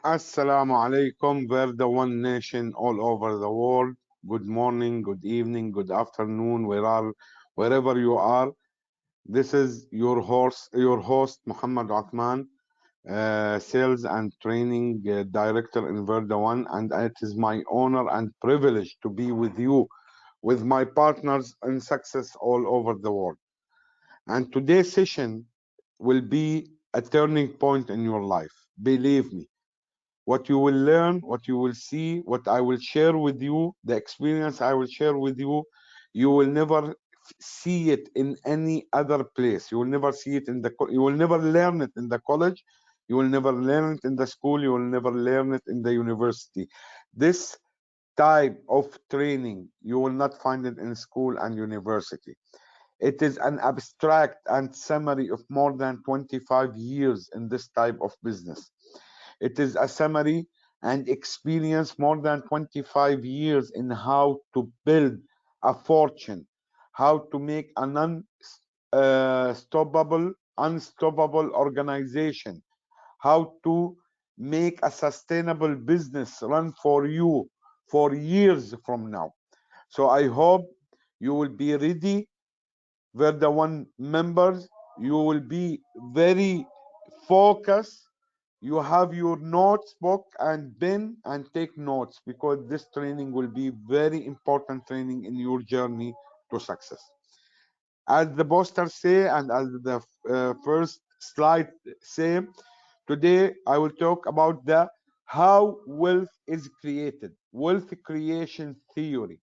Assalamu alaikum, VRDa1 nation all over the world. Good morning, good evening, good afternoon, wherever you are. This is your host Mohammed Othman, Sales and Training Director in VRDa1, and it is my honor and privilege to be with you, with my partners in success all over the world. And today's session will be a turning point in your life. Believe me, what you will learn, what you will see, what I will share with you, the experience I will share with you, you will never see it in any other place. You will never see it you will never learn it in the college. You will never learn it in the school. You will never learn it in the university. This type of training, you will not find it in school and university. It is an abstract and summary of more than 25 years in this type of business. It is a summary and experience more than 25 years in how to build a fortune, how to make a unstoppable organization, how to make a sustainable business run for you for years from now. So I hope you will be ready. VRDa1 members, you will be very focused. You have your notes book and pen and take notes, because this training will be very important training in your journey to success. As the poster say and as the first slide say, today I will talk about the how wealth is created, wealth creation theory.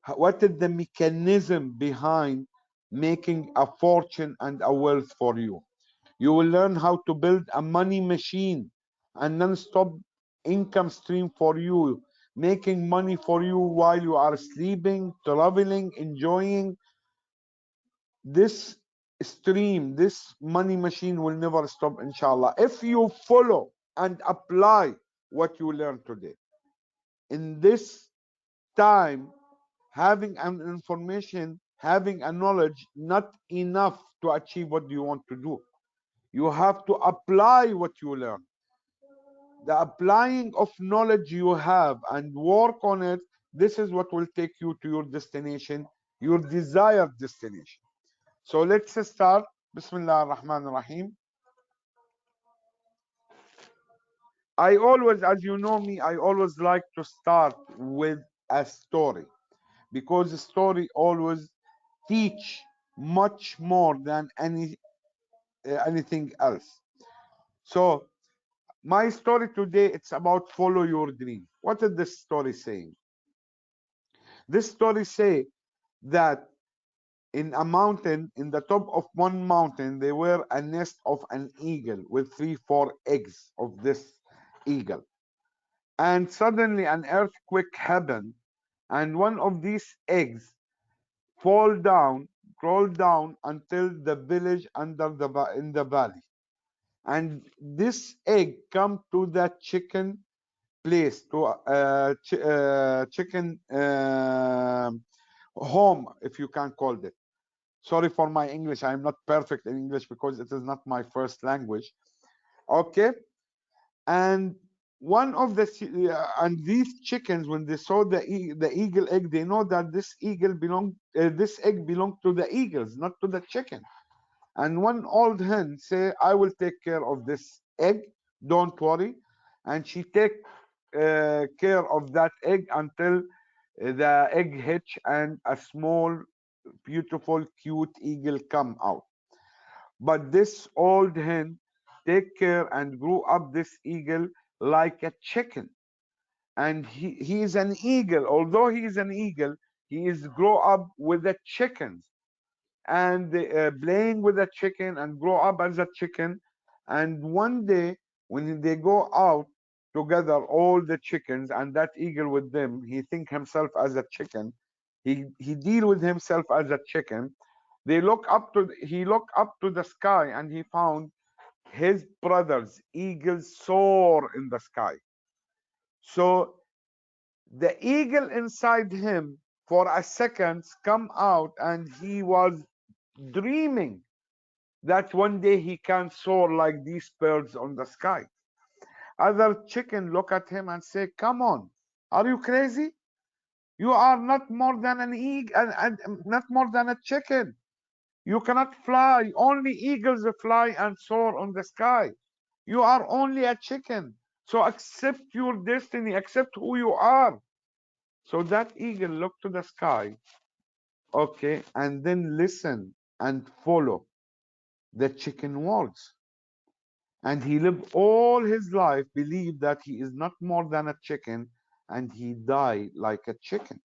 What is the mechanism behind making a fortune and a wealth for you? You will learn how to build a money machine, a non-stop income stream for you, making money for you while you are sleeping, traveling, enjoying. This stream, this money machine will never stop, inshallah, if you follow and apply what you learn today. In this time, having an information, having a knowledge, not enough to achieve what you want to do. You have to apply what you learn. The applying of knowledge you have and work on it, this is what will take you to your destination, your desired destination. So let's start. Bismillah ar-Rahman ar-Rahim. I always, as you know me, I always like to start with a story, because the story always teach much more than anything else. So my story today, it's about follow your dream. What is this story saying? This story say that in a mountain, in the top of one mountain, there were a nest of an eagle with 3, 4 eggs of this eagle. And suddenly an earthquake happened, and one of these eggs fall down, crawl down until the village in the valley. And this egg come to the chicken place, to chicken home, if you can call it. Sorry for my English. I am not perfect in English because it is not my first language. Okay. And one of the and these chickens, when they saw the eagle egg, they know that this egg belonged to the eagles, not to the chicken. And one old hen say, I will take care of this egg, don't worry. And she take care of that egg until the egg hatch and a small, beautiful, cute eagle come out. But this old hen take care and grew up this eagle like a chicken. And he is an eagle. Although he is an eagle, he is grow up with the chickens, and playing with the chicken and grow up as a chicken. And one day when they go out together, all the chickens and that eagle with them, he think himself as a chicken. He deal with himself as a chicken. He looked up to the sky, and he found his brothers eagles soar in the sky. So the eagle inside him for a second come out, and he was dreaming that one day he can soar like these birds on the sky. Other chicken look at him and say, come on, are you crazy? You are not more than an eagle, and not more than a chicken. You cannot fly. Only eagles fly and soar on the sky. You are only a chicken. So accept your destiny, accept who you are. So that eagle looked to the sky, okay, and then listen and follow the chicken words. And he lived all his life, believed that he is not more than a chicken, and he died like a chicken.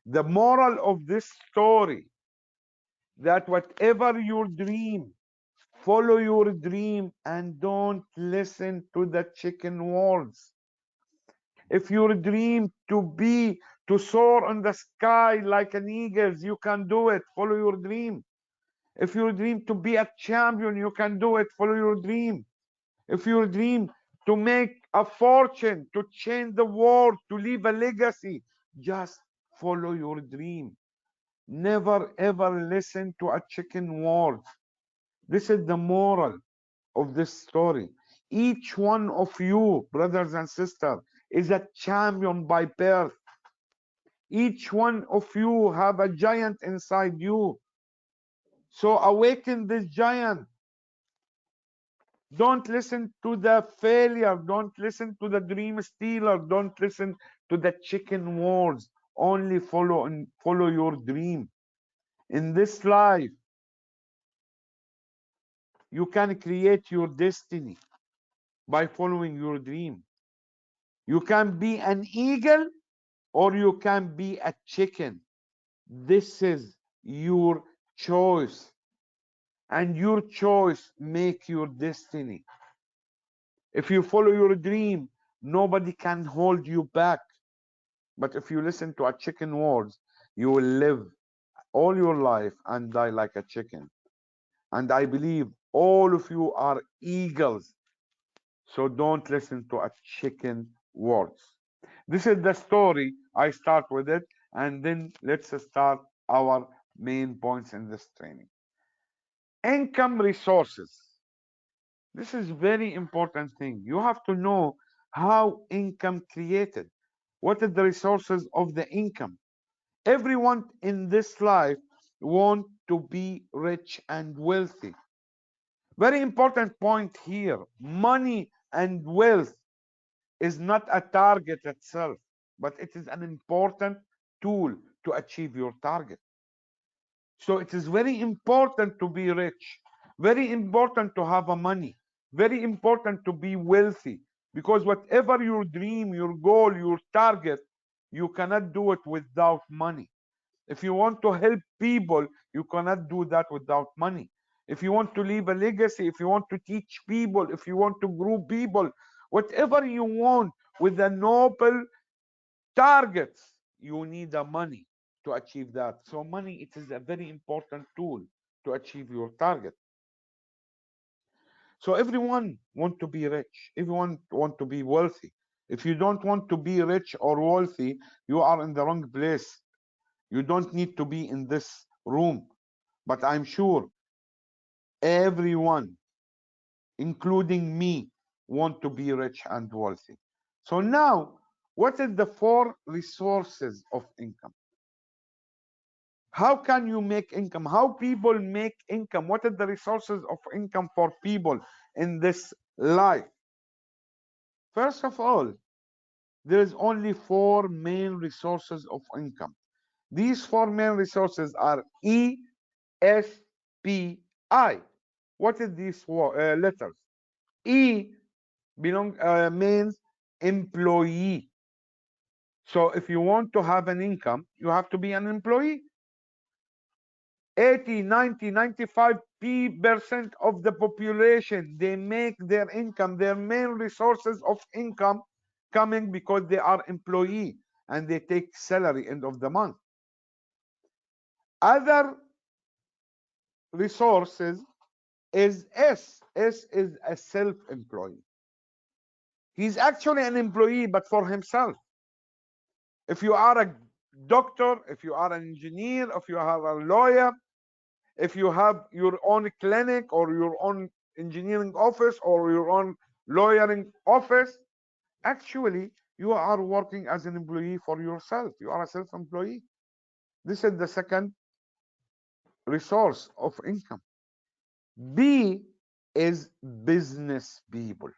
The moral of this story, that whatever your dream, follow your dream and don't listen to the chicken words. If your dream to soar on the sky like an eagle, you can do it. Follow your dream. If your dream to be a champion, you can do it. Follow your dream. If your dream to make a fortune, to change the world, to leave a legacy, just follow your dream. Never ever listen to a chicken word. This is the moral of this story. Each one of you, brothers and sisters, is a champion by birth. Each one of you have a giant inside you. So awaken this giant. Don't listen to the failure. Don't listen to the dream stealer. Don't listen to the chicken words. Only follow your dream. In this life, you can create your destiny by following your dream. You can be an eagle or you can be a chicken. This is your choice. And your choice make your destiny. If you follow your dream, nobody can hold you back. But if you listen to a chicken words, you will live all your life and die like a chicken. And I believe all of you are eagles. So don't listen to a chicken words. This is the story. I start with it, and then let's start our main points in this training. Income resources. This is very important thing. You have to know how income created. What are the resources of the income? Everyone in this life want to be rich and wealthy. Very important point here. Money and wealth is not a target itself, but it is an important tool to achieve your target. So it is very important to be rich, very important to have a money, very important to be wealthy, because whatever your dream, your goal, your target, you cannot do it without money. If you want to help people, you cannot do that without money. If you want to leave a legacy, if you want to teach people, if you want to grow people, whatever you want with a noble targets, you need the money to achieve that. So money, it is a very important tool to achieve your target. So everyone want to be rich, everyone want to be wealthy. If you don't want to be rich or wealthy, you are in the wrong place. You don't need to be in this room. But I'm sure everyone, including me, want to be rich and wealthy. So now, what is the 4 resources of income? How can you make income? How people make income? What are the resources of income for people in this life? First of all, there is only 4 main resources of income. These 4 main resources are E, S, P, I. What is these letters? E means employee. So if you want to have an income, you have to be an employee. 80, 90, 95% of the population, they make their income, their main resources of income coming because they are employee and they take salary end of the month. Other resources is S. S is a self-employee. He's actually an employee, but for himself. If you are a doctor, if you are an engineer, if you are a lawyer, if you have your own clinic or your own engineering office or your own lawyering office. Actually, you are working as an employee for yourself. You are a self-employee. This is the second resource of income. B is business people,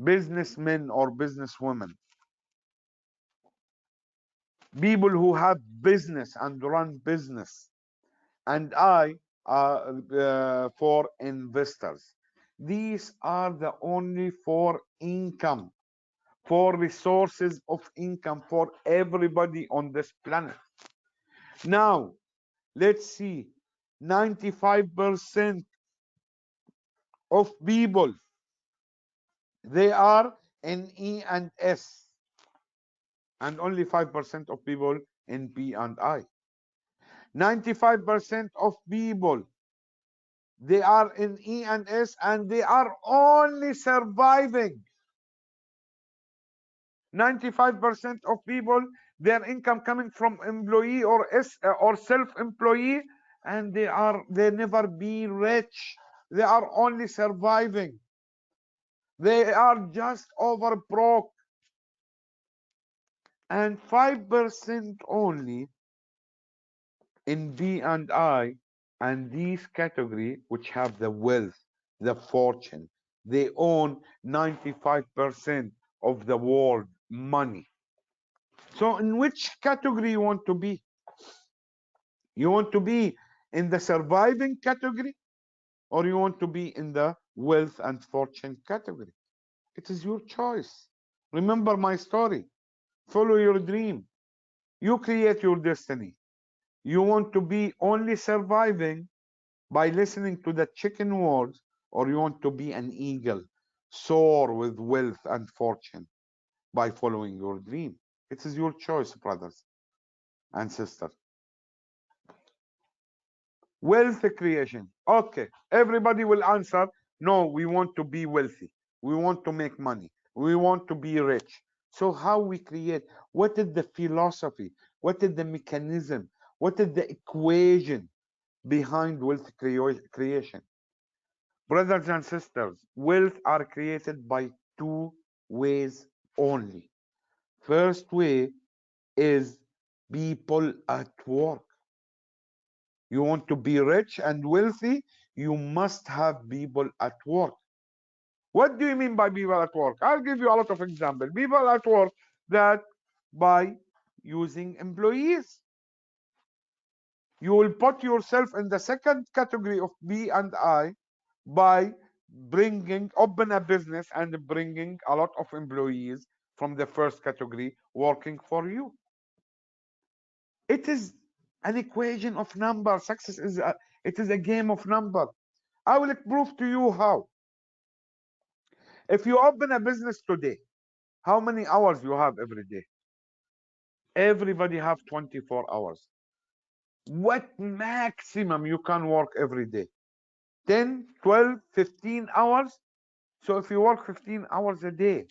businessmen or businesswomen, people who have business and run business. And I for investors. These are the only four income, four resources of income for everybody on this planet. Now, let's see. 95% of people, they are in E and S, and only 5% of people in P and I. 95% of people, they are in E and S, and they are only surviving. 95% of people, their income coming from employee or self-employee, and they never be rich. They are only surviving. They are just over broke. And 5% only in B and I, and these category which have the wealth, the fortune, they own 95% of the world money. So in which category you want to be? You want to be in the surviving category, or you want to be in the wealth and fortune category? It is your choice. Remember my story. Follow your dream. You create your destiny. You want to be only surviving by listening to the chicken words, or you want to be an eagle, soar with wealth and fortune by following your dream? It is your choice, brothers and sisters. Wealth creation. Okay, everybody will answer, no, we want to be wealthy. We want to make money. We want to be rich. So how we create? What is the philosophy? What is the mechanism? What is the equation behind wealth creation? Brothers and sisters, wealth are created by two ways only. First way is people at work. You want to be rich and wealthy, you must have people at work. What do you mean by people at work? I'll give you a lot of examples. People at work, that by using employees. You will put yourself in the second category of B and I by open a business and bringing a lot of employees from the first category working for you. It is an equation of numbers. Success is it is a game of numbers. I will prove to you how. If you open a business today, how many hours you have every day? Everybody have 24 hours. What maximum you can work every day? 10, 12, 15 hours. So if you work 15 hours a day,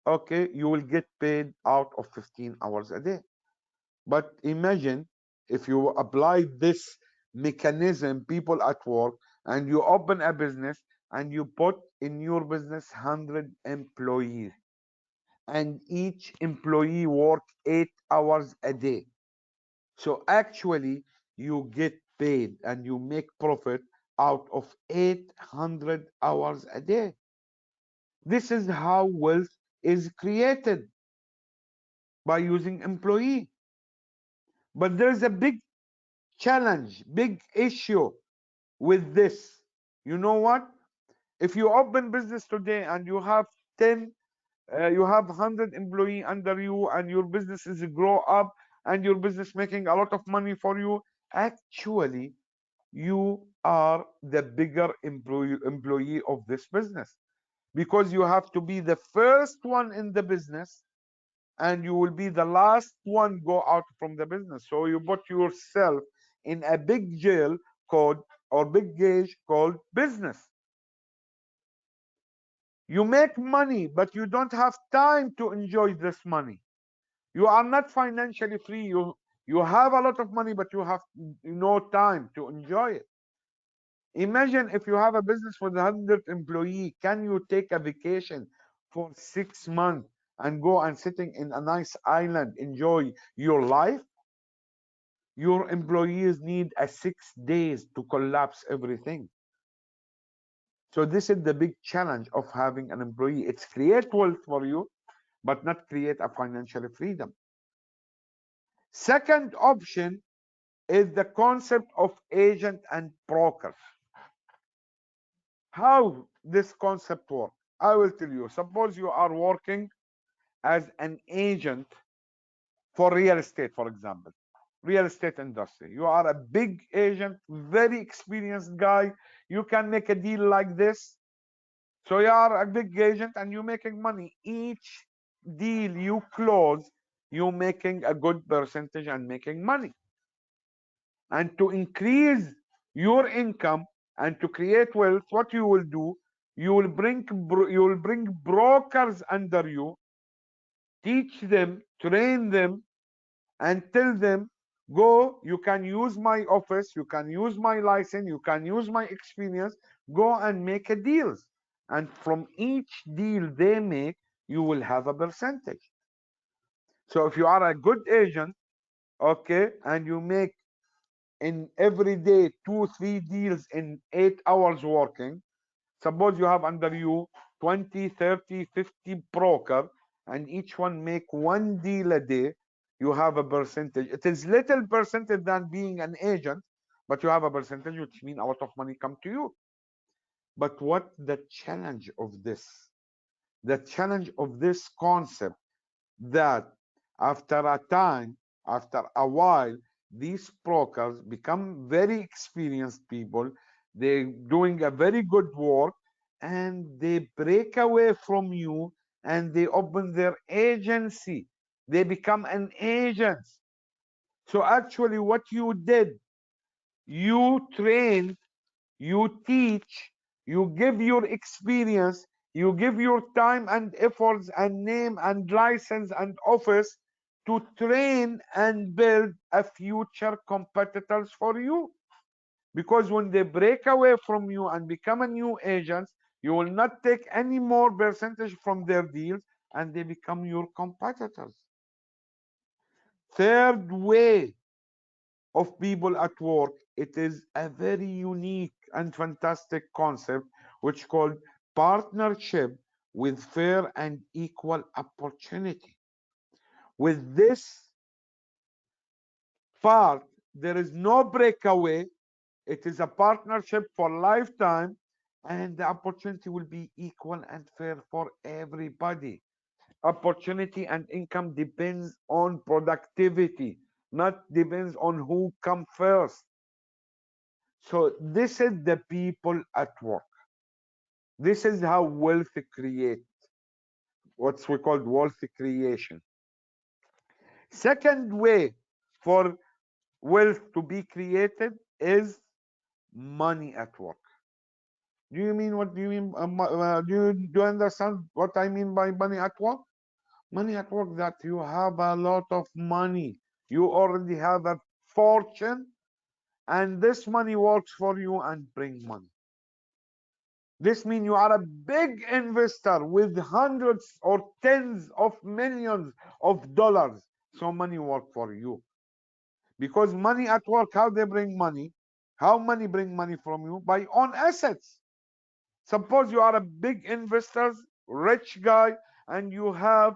okay, you will get paid out of 15 hours a day. But imagine if you apply this mechanism, people at work, and you open a business and you put in your business 100 employees, and each employee work 8 hours a day. So actually you get paid and you make profit out of 800 hours a day. This is how wealth is created, by using employee. But there's a big challenge, big issue with this. You know what? If you open business today and you have 10, you have 100 employee under you, and your business is grow up, and your business making a lot of money for you, actually you are the bigger employee of this business, because you have to be the first one in the business, and you will be the last one go out from the business. So you put yourself in a big jail called, or big cage called, business. You make money, but you don't have time to enjoy this money. You are not financially free. You have a lot of money, but you have no time to enjoy it. Imagine if you have a business with 100 employees, can you take a vacation for 6 months and go and sitting in a nice island, enjoy your life? Your employees need a 6 days to collapse everything. So this is the big challenge of having an employee. It's create wealth for you, but not create a financial freedom. Second option is the concept of agent and broker. How this concept works? I will tell you. Suppose you are working as an agent for real estate, for example, real estate industry. You are a big agent, very experienced guy. You can make a deal like this. So you are a big agent and you're making money. Each deal you close, you're making a good percentage and making money. And to increase your income and to create wealth, what you will do, you will bring brokers under you, teach them, train them, and tell them, go, you can use my office, you can use my license, you can use my experience, go and make a deals. And from each deal they make, you will have a percentage. So if you are a good agent, okay, and you make in every day 2 3 deals in 8 hours working, suppose you have under you 20 30 50 broker, and each one make one deal a day, you have a percentage. It is little percentage than being an agent, but you have a percentage, which means a lot of money come to you. But what the challenge of this? The challenge of this concept, that after a time, after a while, these brokers become very experienced people. They're doing a very good work, and they break away from you and they open their agency. They become an agent. So actually, what you did, you trained, you teach, you give your experience, you give your time and efforts and name and license and office to train and build a future competitors for you. Because when they break away from you and become a new agent, you will not take any more percentage from their deals, and they become your competitors. Third way of people at work, it is a very unique and fantastic concept which called partnership with fair and equal opportunity. With this part, there is no breakaway. It is a partnership for lifetime, and the opportunity will be equal and fair for everybody. Opportunity and income depends on productivity, not depends on who come first. So this is the people at work. This is how wealth create, what's we call wealth creation. Second way for wealth to be created is money at work. Do you mean what do you mean? Do you understand what I mean by money at work? Money at work, that you have a lot of money. You already have a fortune, and this money works for you and bring money. This means you are a big investor with hundreds or tens of millions of dollars. So money work for you. Because money at work, how they bring money? How money bring money from you? By own assets. Suppose you are a big investor, rich guy, and you have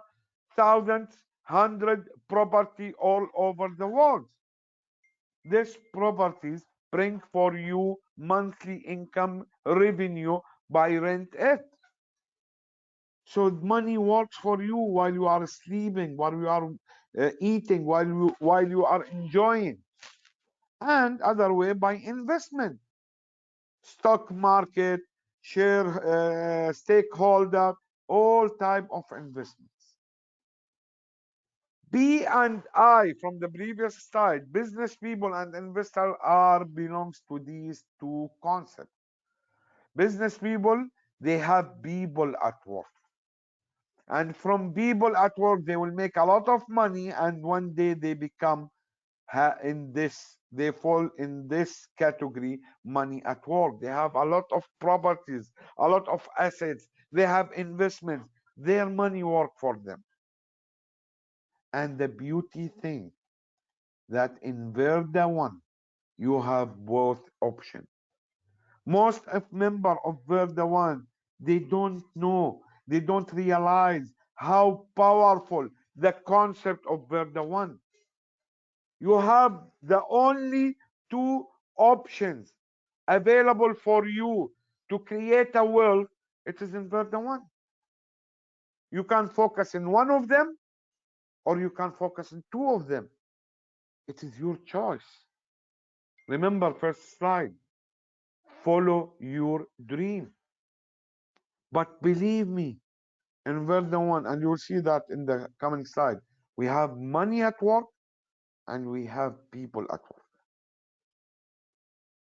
thousands, hundred property all over the world. These properties bring for you monthly income revenue by rent it. So money works for you while you are sleeping, while you are eating, while you are enjoying. And other way, by investment, stock market, share, stakeholder, all type of investments. B and I, from the previous slide, business people and investor are belongs to these two concepts. Business people, they have people at work, and from people at work they will make a lot of money, and one day they become in this they fall in this category, money at work. They have a lot of properties, a lot of assets, they have investments, their money work for them. And the beauty thing that in VRDa1 you have both options. Most of member of VRDa1, they don't know, they don't realize how powerful the concept of VRDa1. You have the only two options available for you to create a wealth. It is in VRDa1. You can focus in one of them or you can focus in two of them. It is your choice. Remember first slide, follow your dream. But believe me, in VRDa1, and you'll see that in the coming slide, we have money at work and we have people at work.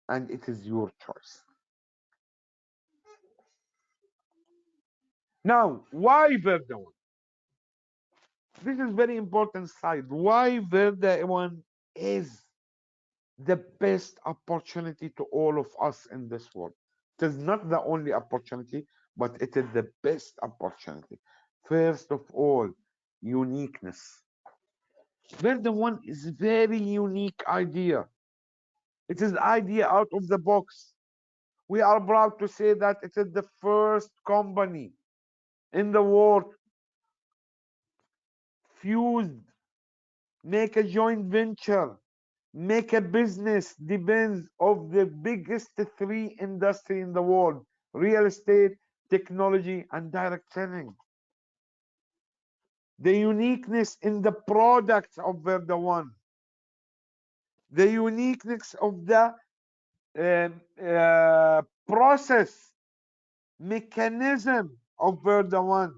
And it is your choice. Now, why VRDa1? This is very important slide. Why VRDa1 is the best opportunity to all of us in this world. It is not the only opportunity, but it is the best opportunity. First of all, uniqueness. VRDa1 is very unique idea. It is idea out of the box. We are proud to say that it is the first company in the world fused, make a joint venture, make a business depends of the biggest three industry in the world: real estate, technology, and direct selling. The uniqueness in the products of VRDa1, the uniqueness of the process mechanism of VRDa1,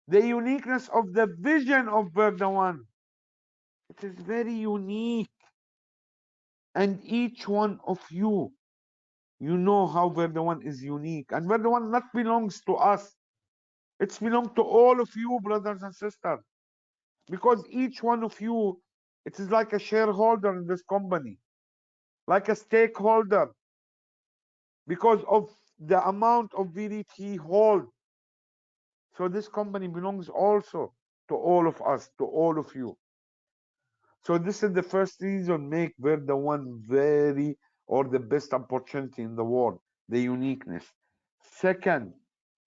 the uniqueness of the vision of VRDa1. It is very unique. And each one of you, you know how VRDa1 is unique. And VRDa1 not belongs to us. It's belong to all of you, brothers and sisters. Because each one of you, it is like a shareholder in this company, like a stakeholder, because of the amount of VRDa he holds. So this company belongs also to all of us, to all of you. So this is the first reason make VRDa1 very, or the best opportunity in the world, the uniqueness. Second,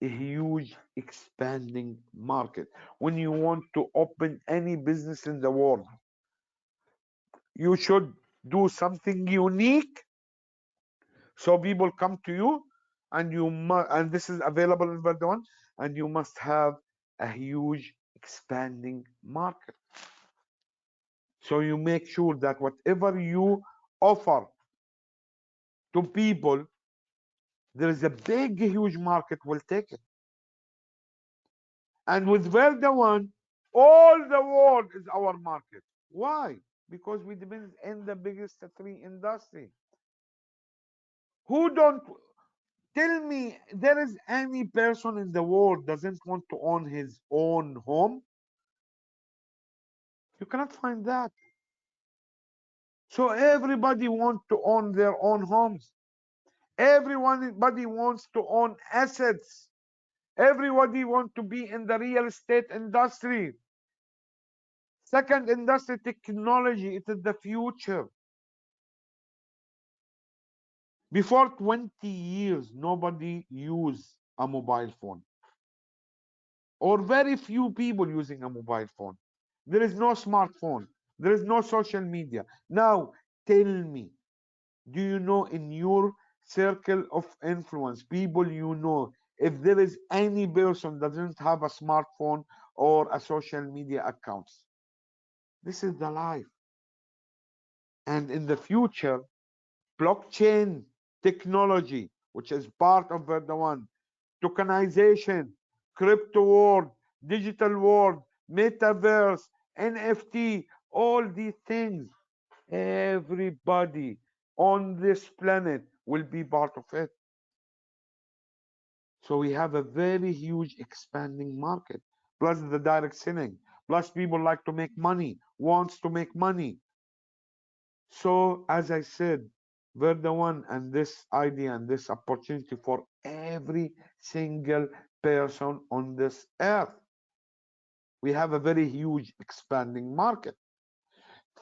a huge expanding market. When you want to open any business in the world, you should do something unique so people come to you, and and this is available in VRDa1, and you must have a huge expanding market. So you make sure that whatever you offer to people, there is a big, huge market will take it. And with VRDa1, all the world is our market. Why? Because we depend in the biggest three industry. Who don't tell me there is any person in the world doesn't want to own his own home? You cannot find that. So everybody wants to own their own homes. Everybody wants to own assets. Everybody wants to be in the real estate industry. Second industry, technology. It is the future. Before 20 years, nobody used a mobile phone, or very few people using a mobile phone. There is no smartphone. There is no social media. Now, tell me, do you know in your circle of influence, people you know, if there is any person that doesn't have a smartphone or a social media accounts? This is the life. And in the future, blockchain technology, which is part of VRDa1, tokenization, crypto world, digital world, metaverse, NFT, all these things, everybody on this planet will be part of it. So we have a very huge expanding market, plus the direct selling, plus people like to make money, wants to make money. So, as I said, VRDa1 and this idea and this opportunity for every single person on this earth. We have a very huge expanding market.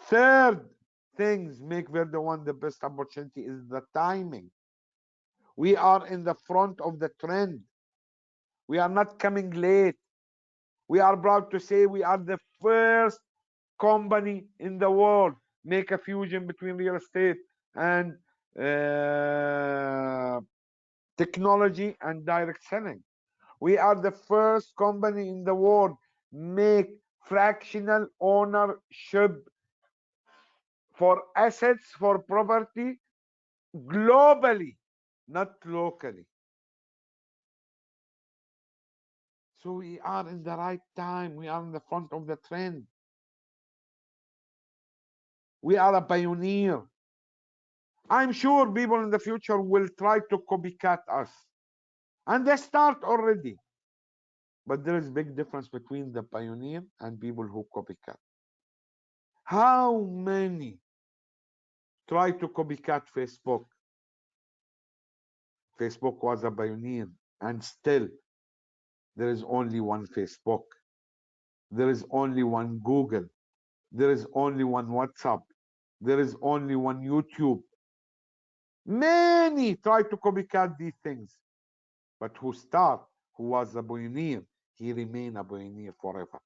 Third things make VRDa1 the best opportunity is the timing. We are in the front of the trend. We are not coming late. We are proud to say we are the first company in the world make a fusion between real estate and technology and direct selling. We are the first company in the world make fractional ownership for assets for property globally, not locally. So we are in the right time. We are in the front of the trend. We are a pioneer. I'm sure people in the future will try to copycat us. And they start already. But there is big difference between the pioneer and people who copycat. How many try to copycat Facebook? Facebook was a pioneer, and still there is only one Facebook. There is only one Google. There is only one WhatsApp. There is only one YouTube. Many try to copycat these things, but who was a pioneer, he remained a pioneer forever.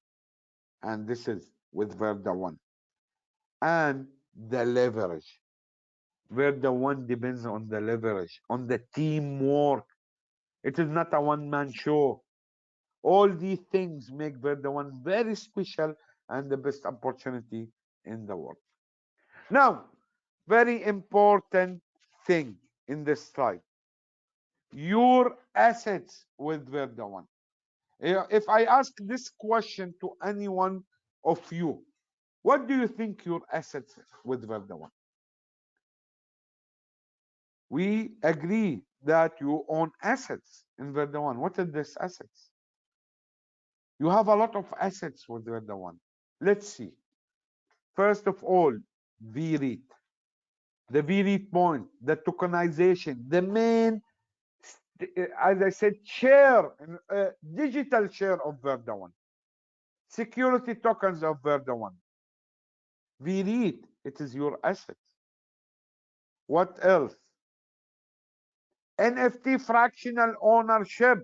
And this is with VRDa1. And the leverage. VRDa1 depends on the leverage, on the teamwork. It is not a one-man show. All these things make VRDa1 very special and the best opportunity in the world. Now, very important thing in this slide. Your assets with VRDa1. If I ask this question to any one of you, what do you think your assets with VRDa1? We agree that you own assets in VRDa1. What are these assets? You have a lot of assets with VRDa1. Let's see. First of all, VREIT. The VREIT point, the tokenization, the main, as I said, share, digital share of VRDa1. Security tokens of VRDa1. VREIT, it is your assets. What else? NFT fractional ownership.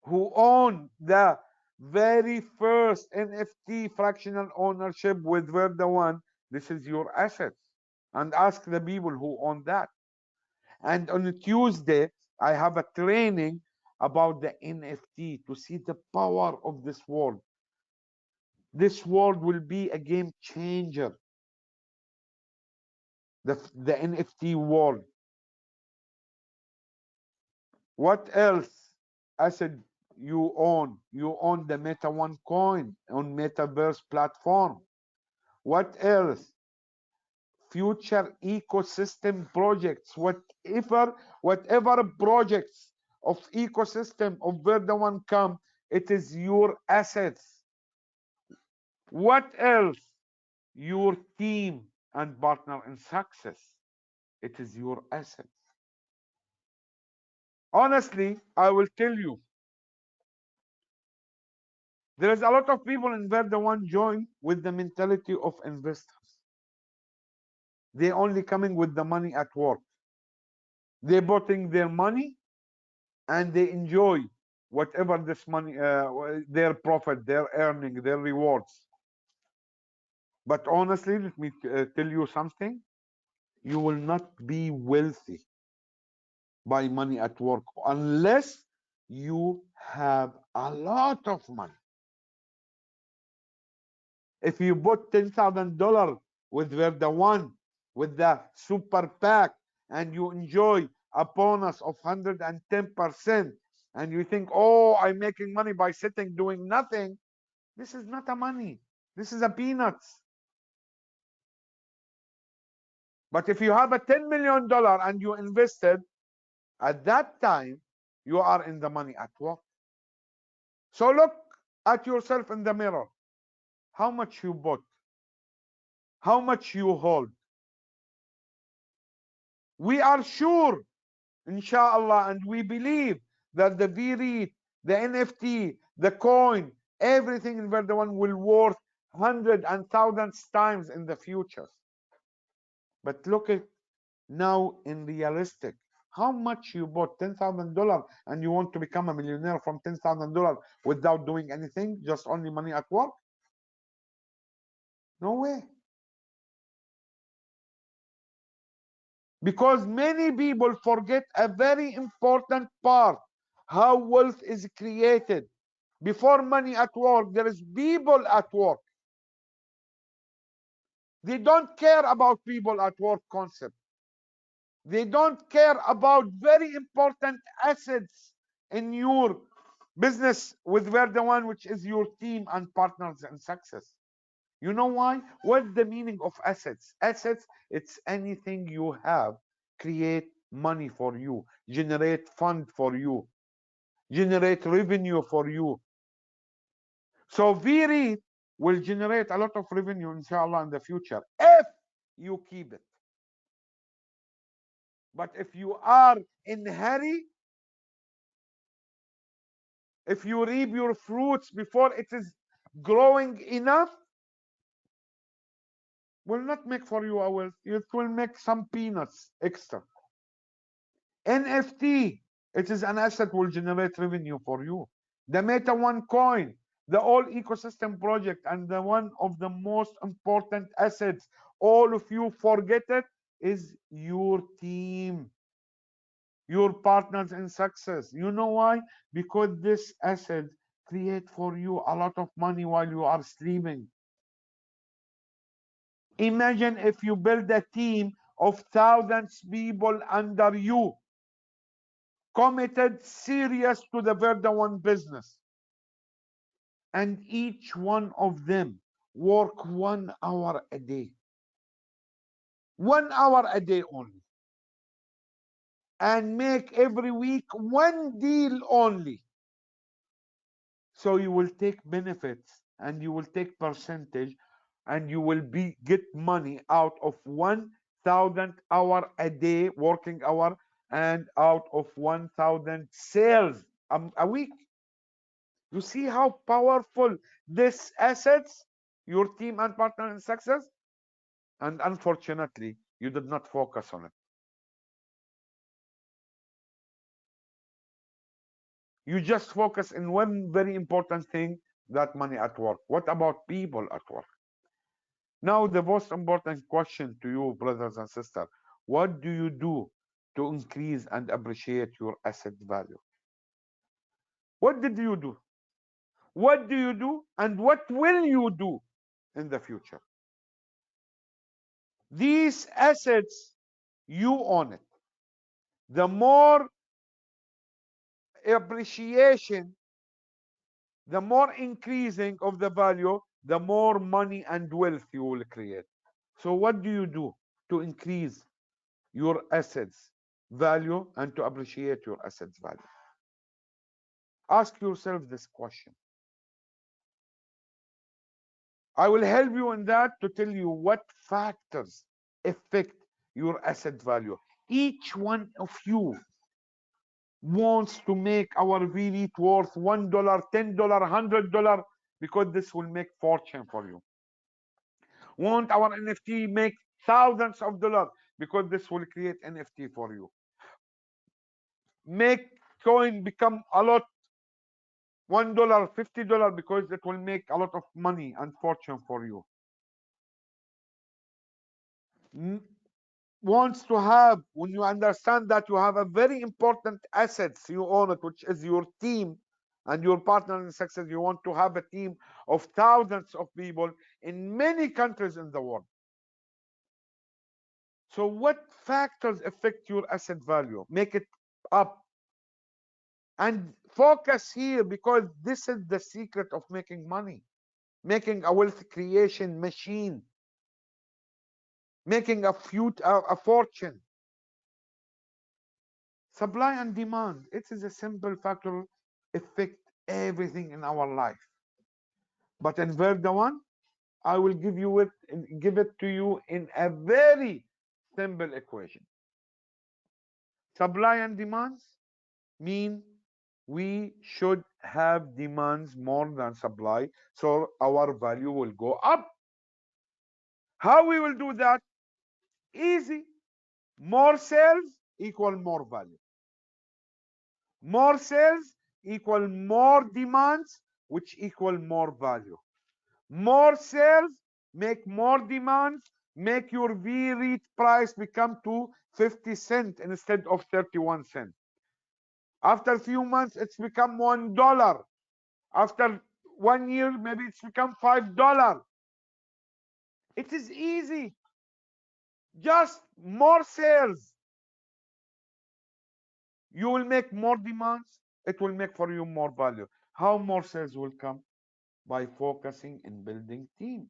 Who own the very first NFT fractional ownership with VRDa1? This is your assets. And ask the people who own that. And on Tuesday, I have a training about the NFT to see the power of this world. This world will be a game changer. The NFT world. What else? I said you own the Meta1 coin on Metaverse platform. What else? Future ecosystem projects, whatever projects of ecosystem of VRDa1 come, it is your assets. What else? Your team and partner in success, it is your assets. Honestly, I will tell you, there is a lot of people in VRDa1 join with the mentality of investors. They only coming with the money at work. They putting their money and they enjoy whatever this money, their profit, their earning, their rewards. But honestly, let me tell you something. You will not be wealthy by money at work unless you have a lot of money. If you put $10,000 with VRDa1, with the super pack, and you enjoy a bonus of 110%, and you think, oh, I'm making money by sitting doing nothing, this is not a money. This is a peanuts. But if you have a $10 million and you invested, at that time, you are in the money at work. So look at yourself in the mirror. How much you bought? how much you hold. We are sure, inshallah, and we believe that the VREIT, the NFT, the coin, everything in VRDa1 will worth hundreds and thousands times in the future. But look at now in realistic, how much you bought $10,000 and you want to become a millionaire from $10,000 without doing anything, just only money at work? No way. Because many people forget a very important part, how wealth is created. Before money at work, there is people at work. They don't care about people at work concept. They don't care about very important assets in your business with VRDa1, which is your team and partners and success. You know why? What's the meaning of assets? Assets, it's anything you have, create money for you, generate fund for you, generate revenue for you. So VREIT will generate a lot of revenue, inshallah, in the future if you keep it. But if you are in a hurry, if you reap your fruits before it is growing enough, will not make for you a wealth. It will make some peanuts extra. NFT, it is an asset will generate revenue for you. The Meta One coin, the all ecosystem project, and the one of the most important assets, all of you forget it, is your team, your partners in success. You know why? Because this asset create for you a lot of money while you are sleeping. Imagine if you build a team of thousands people under you, committed, serious to the VRDa1 business, and each one of them work 1 hour a day, 1 hour a day only, and make every week one deal only. So you will take benefits and you will take percentage and you will get money out of 1,000 hour a day working hour and out of 1,000 sales a week. You see how powerful this assets, your team and partner in success? And unfortunately, you did not focus on it. You just focus in one very important thing, that money at work. What about people at work? Now, the most important question to you, brothers and sisters, what do you do to increase and appreciate your asset value? What did you do? What do you do? And what will you do in the future? These assets, you own it. The more appreciation, the more increasing of the value, the more money and wealth you will create. So what do you do to increase your assets value and to appreciate your assets value? Ask yourself this question. I will help you in that to tell you what factors affect your asset value. Each one of you wants to make our VREIT worth $1, $10, $100, because this will make fortune for you. Want our NFT make thousands of dollars, because this will create NFT for you. Make coin become a lot, $1, $50, because it will make a lot of money and fortune for you. Wants to have, when you understand that you have a very important assets you own it, which is your team and your partner in success, you want to have a team of thousands of people in many countries in the world. So what factors affect your asset value? Make it up and focus here, because this is the secret of making money, making a wealth creation machine, making a fortune. Supply and demand, it is a simple factor affect everything in our life. But in VRDa1, I will give it to you in a very simple equation. Supply and demands mean we should have demands more than supply, so our value will go up. How we will do that? Easy. More sales equal more value. More sales equal more demands, which equal more value. More sales make more demands, make your V-read price become to 50 cents instead of 31 cents. After a few months, it's become $1. After 1 year, maybe it's become $5. It is easy. Just more sales. You will make more demands. It will make for you more value. How more sales will come? By focusing in building team,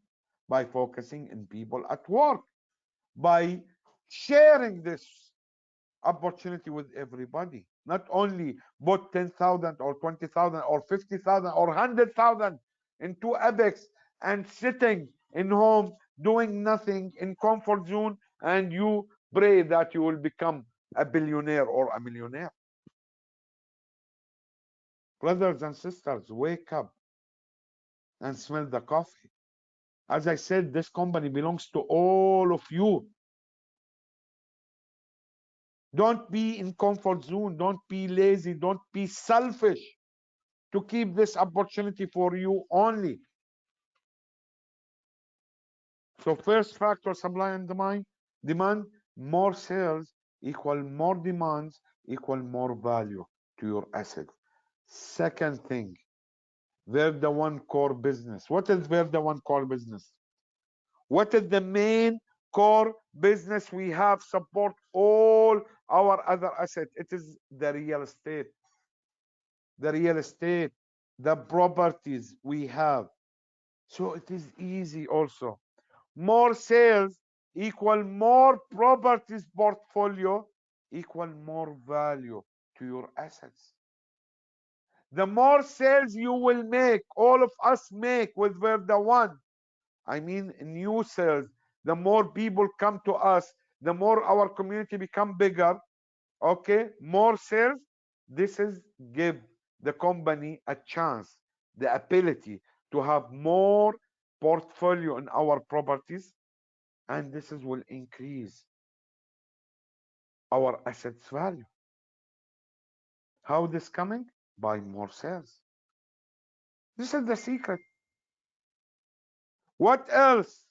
by focusing in people at work, by sharing this opportunity with everybody. Not only put 10,000 or 20,000 or 50,000 or 100,000 into Apex and sitting in home doing nothing in comfort zone, and you pray that you will become a billionaire or a millionaire. Brothers and sisters, wake up and smell the coffee. As I said, this company belongs to all of you. Don't be in comfort zone. Don't be lazy. Don't be selfish to keep this opportunity for you only. So first factor, supply and demand, more sales equal more demands equal more value to your asset. Second thing, VRDa1 core business. What is VRDa1 core business? What is the main core business we have support all our other assets? It is the real estate. The real estate, the properties we have. So it is easy also. More sales equal more properties portfolio equal more value to your assets. The more sales you will make, all of us make with VRDa1, I mean new sales, the more people come to us, the more our community become bigger. Okay, more sales. This is give the company a chance, the ability to have more portfolio in our properties, and this is will increase our assets value. How this coming? By more sales. This is the secret. What else?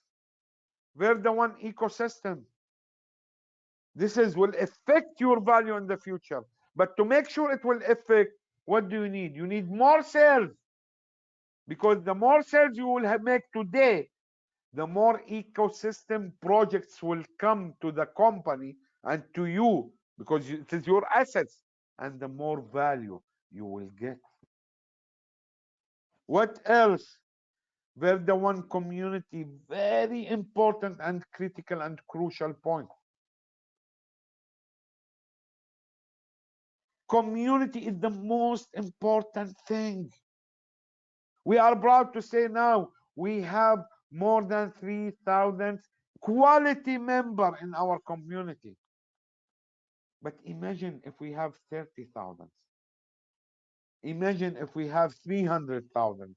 VRDa1 ecosystem. This is will affect your value in the future. But to make sure it will affect, what do you need? You need more sales. Because the more sales you will make today, the more ecosystem projects will come to the company and to you, because it is your assets, and the more value you will get. What else? VRDa1 community, very important and critical and crucial point. Community is the most important thing. We are proud to say now we have more than 3,000 quality members in our community. But imagine if we have 30,000. Imagine if we have 300,000.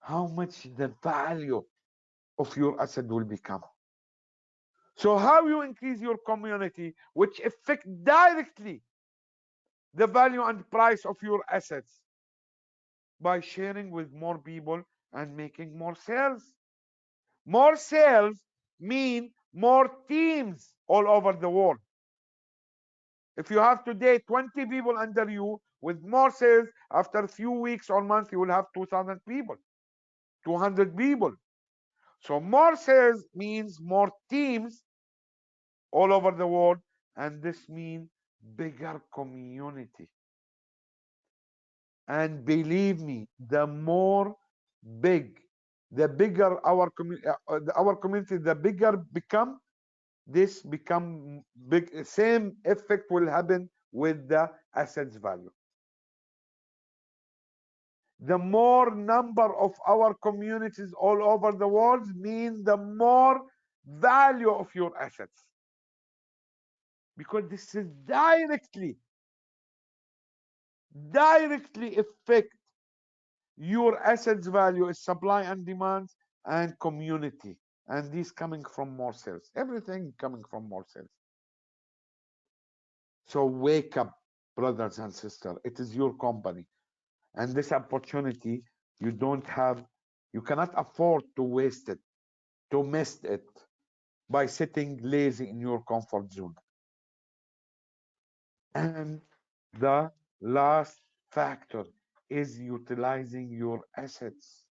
How much the value of your asset will become. So how you increase your community, which affect directly the value and price of your assets? By sharing with more people and making more sales. More sales mean more teams all over the world. If you have today 20 people under you, with more sales, after a few weeks or months, you will have 2,000 people, 200 people. So more sales means more teams all over the world, and this means bigger community. And believe me, the more the bigger our community, the bigger become, this become big, same effect will happen with the assets value. The more number of our communities all over the world mean the more value of your assets, because this is directly affect your assets value is supply and demand and community, and these coming from more sales, everything coming from more sales. So wake up, brothers and sisters, it is your company, and this opportunity you don't have, you cannot afford to waste it, to miss it by sitting lazy in your comfort zone. And the last factor is utilizing your assets.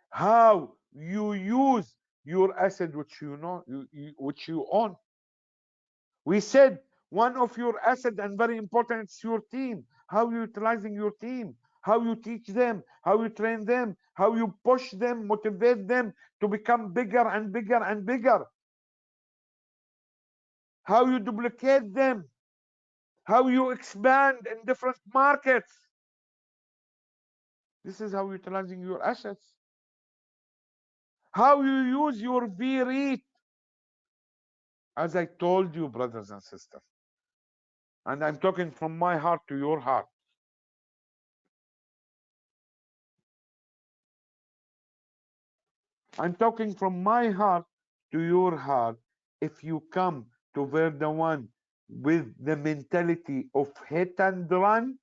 How you use your asset which you know, which you own. We said one of your assets, and very important, it's your team. How you utilizing your team, how you teach them, how you train them, how you push them, motivate them to become bigger and bigger and bigger, how you duplicate them, how you expand in different markets. This is how utilizing your assets. How you use your VRDa1, as I told you, brothers and sisters, and I'm talking from my heart to your heart. I'm talking from my heart to your heart. If you come to VRDa1 with the mentality of hit and run,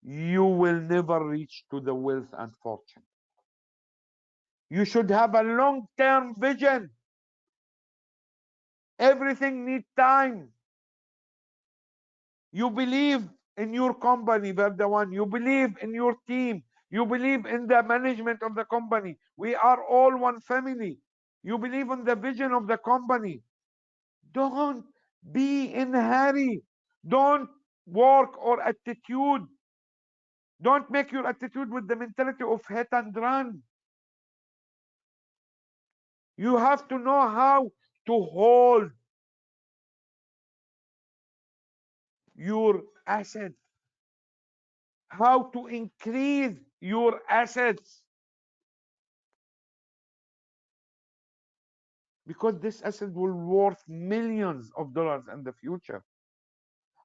you will never reach to the wealth and fortune. You should have a long-term vision. Everything needs time. You believe in your company, VRDa1. You believe in your team. You believe in the management of the company. We are all one family. You believe in the vision of the company. Don't be in a hurry. Don't work or attitude. Don't make your attitude with the mentality of hit and run. You have to know how to hold your assets, how to increase your assets, because this asset will worth millions of dollars in the future.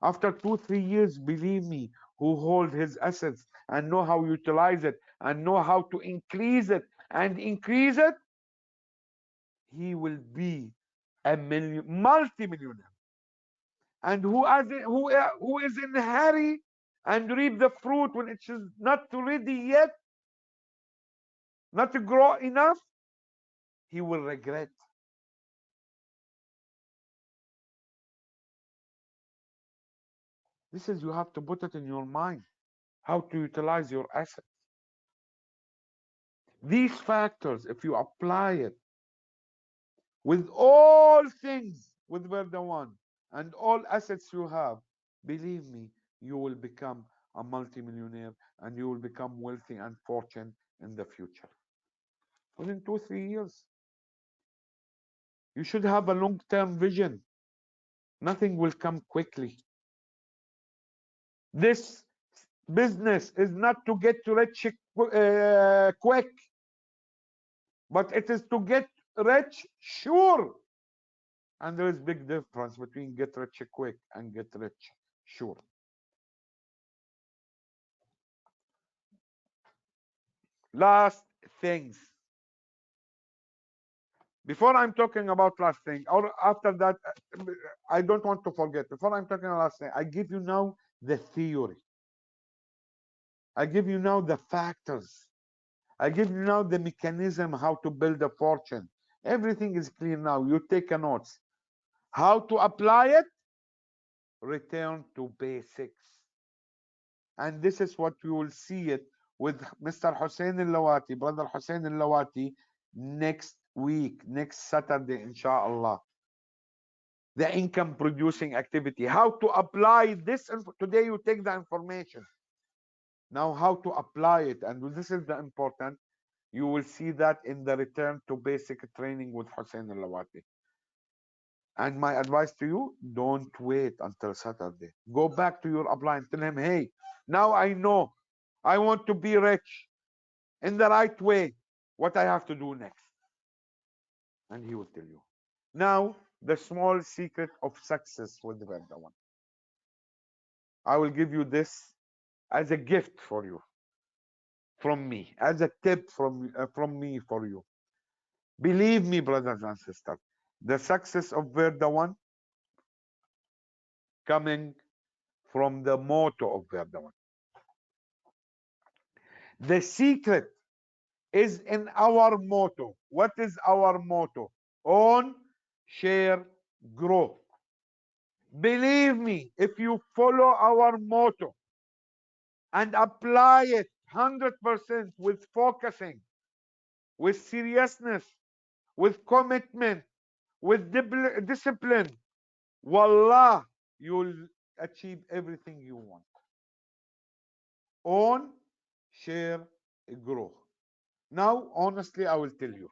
After 2-3 years, believe me, who hold his assets and know how to utilize it and know how to increase it and increase it, he will be a multi-millionaire. And who is in a hurry and reap the fruit when it is not ready yet, not to grow enough, he will regret. This is, you have to put it in your mind, how to utilize your assets. These factors, if you apply it with all things with VRDa1 and all assets you have, believe me, you will become a multimillionaire and you will become wealthy and fortune in the future. Within 2-3 years. You should have a long-term vision. Nothing will come quickly. This business is not to get rich quick, but it is to get rich sure. And there is big difference between get rich quick and get rich sure. Last things. Before I'm talking about last thing, or after that, I don't want to forget. Before I'm talking about last thing, I give you now the theory. I give you now the factors. I give you now the mechanism how to build a fortune. Everything is clear now. You take a notes. How to apply it? Return to basics. And this is what you will see it with Mr. Hussein Al-Lawati, Brother Hussein Al-Lawati, next week, next Saturday, inshallah. The income producing activity. How to apply this. Today you take the information. Now how to apply it. And this is the important. You will see that in the return to basic training with Hussein Al-Lawati. And my advice to you, don't wait until Saturday. Go back to your upline. Tell him, hey, now I know I want to be rich in the right way. What I have to do next? And he will tell you. Now, the small secret of success with VRDa1. I will give you this as a gift for you, from me, as a tip from me for you. Believe me, brothers and sisters, the success of VRDa1 coming from the motto of VRDa1. The secret is in our motto. What is our motto? Own, share, grow. Believe me, if you follow our motto and apply it 100% with focusing, with seriousness, with commitment, with discipline, wallah, you'll achieve everything you want. Own, share, grow. Now, honestly, I will tell you.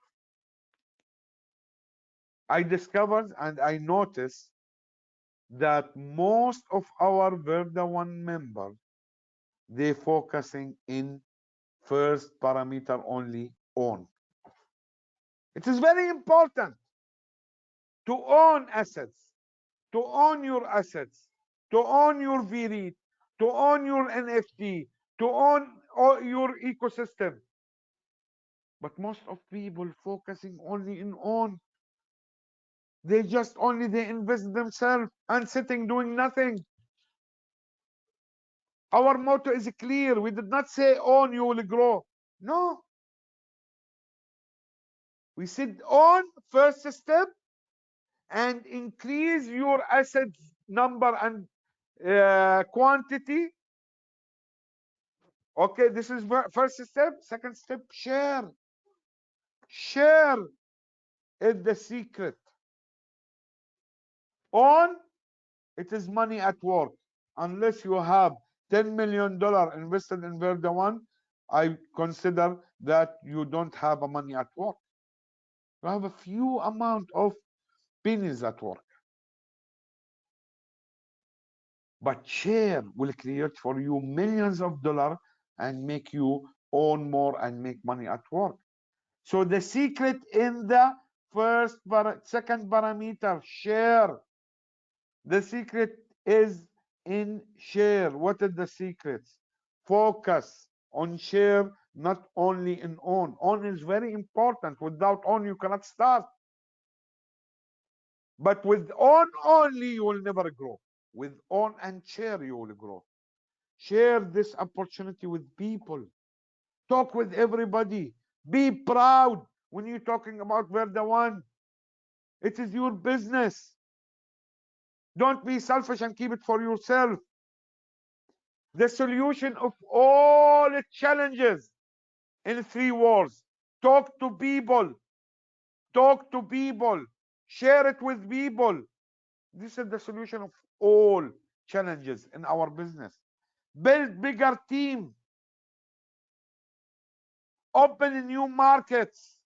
I discovered and I noticed that most of our VRDa1 members, they focusing in first parameter only, own. It is very important to own assets, to own your assets, to own your VREIT, to own your NFT, to own your ecosystem. But most of people focusing only in own. They just only they invest themselves and sitting doing nothing. Our motto is clear. We did not say own you will grow. No. We said own first step and increase your assets number and quantity. Okay, this is first step. Second step, share. Share is the secret. Own, it is money at work. Unless you have $10 million invested in VRDa1, I consider that you don't have a money at work. You have a few amount of pennies at work. But share will create for you millions of dollars and make you own more and make money at work. So the secret in the second parameter, share. The secret is in share. What are the secrets? Focus on share, not only in own. Own is very important. Without own, you cannot start. But with own only, you will never grow. With own and share, you will grow. Share this opportunity with people. Talk with everybody. Be proud when you're talking about VRDa1. It is your business. Don't be selfish and keep it for yourself. The solution of all challenges in 3 words. Talk to people. Talk to people. Share it with people. This is the solution of all challenges in our business. Build bigger team. Open new markets.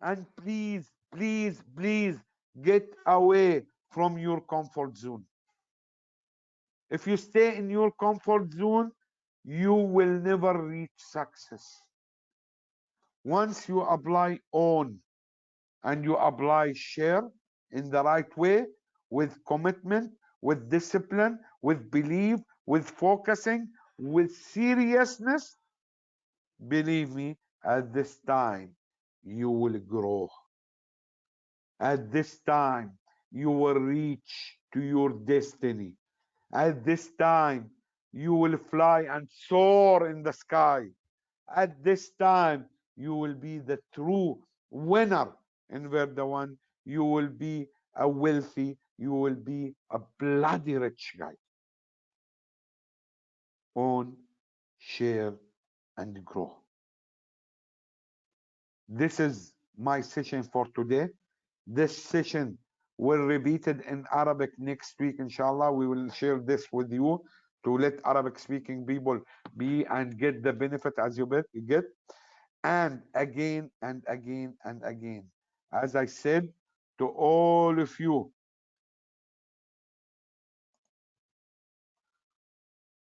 And please, please, please get away from your comfort zone. If you stay in your comfort zone, you will never reach success. Once you apply own and you apply share in the right way, with commitment, with discipline, with belief, with focusing, with seriousness, believe me, at this time you will grow. At this time you will reach to your destiny. At this time you will fly and soar in the sky. At this time you will be the true winner in VRDa1. You will be a wealthy, you will be a bloody rich guy. Own, share, and grow. This is my session for today. This session will repeat it in Arabic next week, inshallah. We will share this with you to let Arabic speaking people be and get the benefit as you get. And again and again and again, as I said to all of you,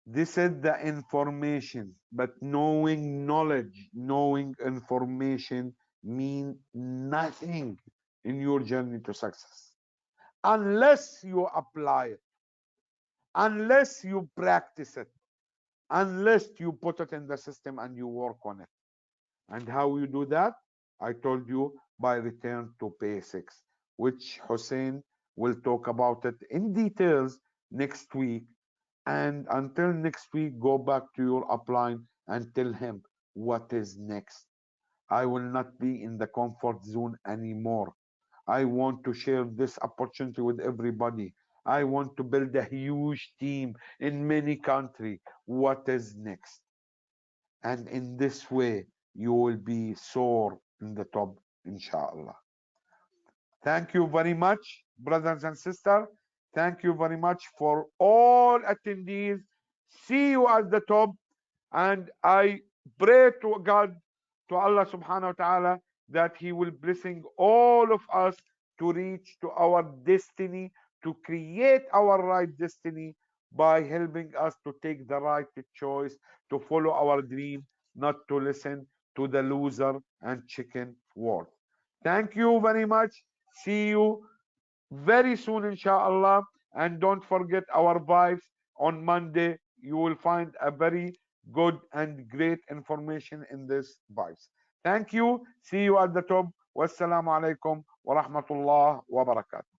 This is the information, but knowing knowledge, knowing information mean nothing in your journey to success unless you apply it, unless you practice it, unless you put it in the system and you work on it. And how you do that? I told you, by return to basics, which Hussein will talk about it in details next week. And until next week, go back to your upline and tell him what is next. I will not be in the comfort zone anymore. I want to share this opportunity with everybody. I want to build a huge team in many countries. What is next? And in this way, you will be soar in the top, inshallah. Thank you very much, brothers and sisters. Thank you very much for all attendees. See you at the top. And I pray to God, to Allah subhanahu wa ta'ala, that He will blessing all of us to reach to our destiny, to create our right destiny by helping us to take the right choice, to follow our dream, not to listen to the loser and chicken world. Thank you very much. See you very soon, inshallah. And don't forget our vibes on Monday. You will find a very good and great information in this vibes. Thank you. See you at the top. Wassalamu alaikum wa rahmatullah wa barakatuh.